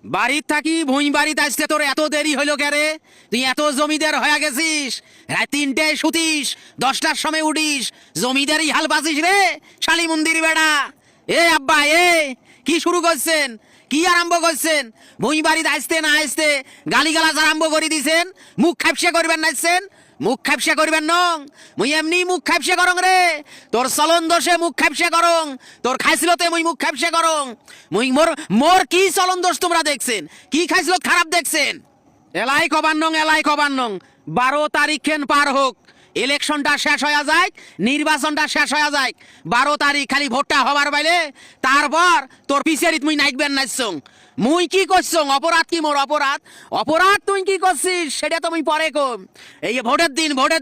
বাড়ির থাকি ভুঁই বাড়িতে আসতে তোর এত দেরি হইল কেরে? তুই এত জমিদার হয়ে গেছিস, রাত ৩টায় শুতিস, 10টার সময় উঠিস, জমিদারি হাল বাজিস রে শালি মন্দির বেড়া। এ আব্বা, এ কি শুরু করছেন? কি আরম্ভ করছেন? ভুঁই বাড়িতে আসতে না আসতে গালিগালাজ আরম্ভ করে দিছেন। মুখ খাপসে করবেন নাচছেন, মুখ খাপসে করবেন নং। মুই এমনি মুখ খাপসে করং রে, তোর চলন দোষে মুখ খাপসে করং, তোর খাইছিলতে মুই মুখ খাপসে করং। মুই মোর মোর কি চলন দোষ তোমরা দেখছেন? কি খাইছিল খারাপ দেখছেন? এলাই কবার নং, এলাই কবার নং। 12 তারিখ খেন পার হোক, ইলেকশনটা শেষ হয়ে যায়, নির্বাচনটা শেষ হয়ে যায়। 12 তারিখ খালি ভোটটা হবার বাইলে তারপর তোর পিছেরিত মুই নাইটবেন নাচছং। মুই কি করছং? অপরাধ কি মোর? অপরাধ অপরাধ তুই কি করছিস সেটা তো মুই পরে কম। এই যে ভোটের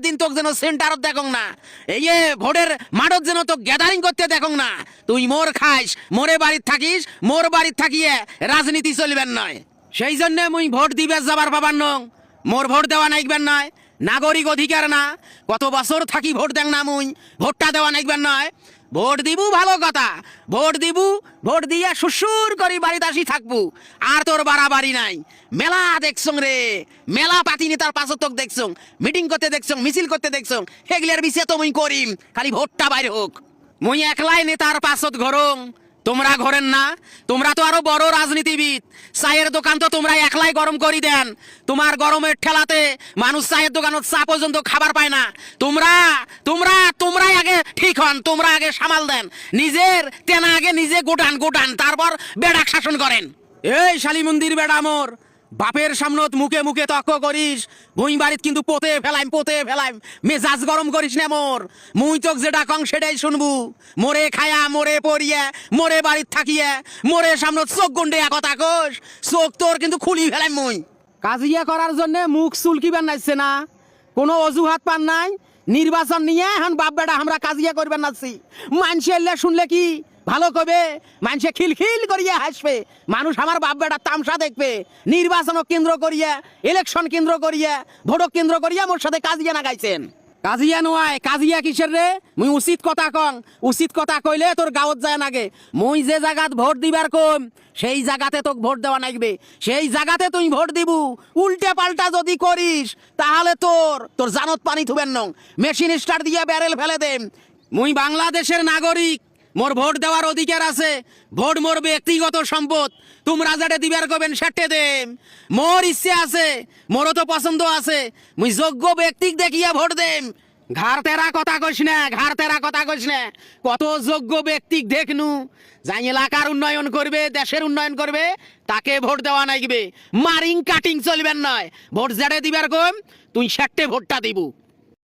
দিন তোকে যেন সেন্টারত দেখং না, এই যে ভোটের মাঠত যেন তো গ্যাদারিং করতে দেখং না। তুই মোর খাইস, মোরে বাড়িত থাকিস, মোর বাড়িত থাকিয়ে রাজনীতি চলবেন নয়। সেই জন্য মুই ভোট দিবে যাবার পাবার নং। মোর ভোট দেওয়া নাইকবেন নয়, নাগরিক অধিকার না? কত বছর থাকি ভোট দেন না মুই, ভোটটা দেওয়া নাইকবেন নয়। ভোট দিবু ভালো কথা, ভোট দিবু, ভোট দিয়ে শ্বশুর করি বাড়িতে আসি থাকবো। আর তোর বাড়াবাড়ি নাই। মেলা দেখছং রে, মেলা পাতি নেতার পাশে তোকে দেখছং, মিটিং করতে দেখছং, মিছিল করতে দেখছং। হেগলের বিষয়ে তো মুই করিম, খালি ভোটটা বাইরে হোক। মুই একলাই নেতার পাশত ঘরং, তোমরা ঘরেন না। তোমরা তো আরো বড় রাজনীতিবিদ, চায়ের দোকান তো তোমরা একলাই গরম করি দেন। তোমার গরমের ঠেলাতে মানুষ চায়ের দোকানত চা পর্যন্ত খাবার পায় না। তোমরা তোমরা তোমরাই আগে ঠিক হন, তোমরা আগে সামাল দেন, নিজের তেনা আগে নিজে গোটান গোটান, তারপর বেড়াক শাসন করেন। এই শালি মন্দির বেড়া মোর, বাপের সামনত মুখে মুখে তক্ক করিস, ভুঁই বাড়িত কিন্তু পোতে ফেলাইম। মেজাজ গরম করিস না মোর। মুই তোক যেটা কং সেটাই শুনবু। মোরে খায়া, মোরে পড়িয়া, মোরে বাড়িত থাকিয়া, মোরে সামনত চোখ গন্ডে কথা কোস, চোখ তোর কিন্তু খুলি ফেলাইম মুই। কাজিয়া করার জন্য মুখ চুলকিবেন নাইছে না, কোনো অজুহাত পান নাই। নির্বাচন নিয়ে এখন বাপ বেটা আমরা কাজিয়া করবেন নাচ্ছি। মানুষে এলে শুনলে কি ভালো কবে? মানুষে খিলখিল করিয়া হাসবে, মানুষ আমার বাপ বেটা তামসা দেখবে। নির্বাচন কেন্দ্র করিয়া, ইলেকশন কেন্দ্র করিয়া, ভোটক কেন্দ্র করিয়া মোর সাথে কাজিয়া না গাইছেন। কাজিয়া নয়, কাজিয়া কিসের রে? মুই উচিত কথা কং, উচিত কথা কইলে তোর গাঁৱত যায় নাগে। মুই যে জায়গাত ভোট দিবার কম সেই জায়গাতে তোক ভোট দেওয়া নাগবে, সেই জায়গাতে তুই ভোট দিবু। উল্টে পাল্টা যদি করিস তাহলে তোর তোর জানত পানি থুবেন নং, মেশিন স্টার্ট দিয়ে ব্যারেল ফেলে দেম। মুই বাংলাদেশের নাগরিক, মোর ভোট দেওয়ার অধিকার আছে। ভোট মোর ব্যক্তিগত সম্পদ, তোমরা যেটা দিবার করবেন সেটে দেম। মোর ইচ্ছে আছে, মোরও তো পছন্দ আছে, মুই যোগ্য ব্যক্তিক দেখিয়া ভোট দেম। ঘাড় তেরা কথা কইস না, ঘাড় তেরা কথা কইস না। কত যোগ্য ব্যক্তিক দেখনু, যাই এলাকার উন্নয়ন করবে, দেশের উন্নয়ন করবে, তাকে ভোট দেওয়া নাইবে। মারিং কাটিং চলবেন নয়। ভোট যেটা দিবার কম তুই সেটে ভোটটা দিবু।